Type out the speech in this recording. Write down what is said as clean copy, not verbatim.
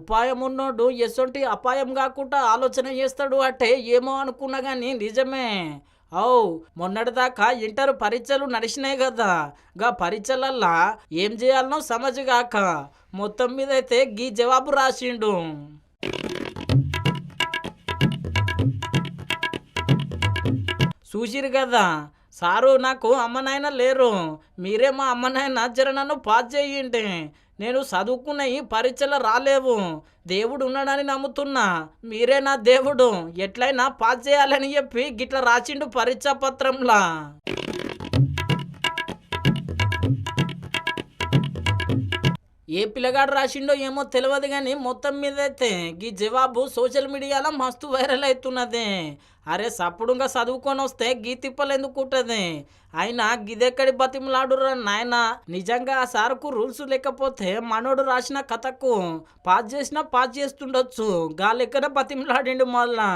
సదుపాయం ఉన్నోడు ఎసొంటి అపాయం కాకుండా ఆలోచన చేస్తాడు అంటే ఏమో అనుకున్నా కానీ నిజమే. అవు మొన్నటిదాకా ఇంటర్ పరీక్షలు నడిచినాయి కదా, గా పరీక్షలల్లా ఏం చేయాలనో సమజ్గాక మొత్తం మీద అయితే గీ జవాబు రాసిండు. చూసిరు కదా సారు, నాకు అమ్మ నాయన లేరు, మీరే మా అమ్మ నాయన జర నన్ను పాస్ చేయండి. నేను చదువుకున్న ఈ పరీక్షలు రాలేవు, దేవుడు ఉన్నాడని నమ్ముతున్నా, మీరే నా దేవుడు, ఎట్లయినా పాస్ చేయాలని చెప్పి గిట్ల రాసిండు పరీక్షా పత్రంలా. ఏ పిల్లగాడు రాసిండో ఏమో తెలియదు కానీ మొత్తం మీద అయితే ఈ జవాబు సోషల్ మీడియాలో మస్తు వైరల్ అవుతున్నది. అరే సప్పుడుగా చదువుకొని వస్తే గీ తిప్పలు ఎందుకు ఉంటుంది, అయినా గిదెక్కడి బతిమలాడురా నాయన. నిజంగా ఆ సార్కు రూల్స్ లేకపోతే మనోడు రాసిన కథకు పాస్ చేసినా పాస్ చేస్తుండొచ్చు, గా లెక్కన బతిమలాడిండు మళ్ళా.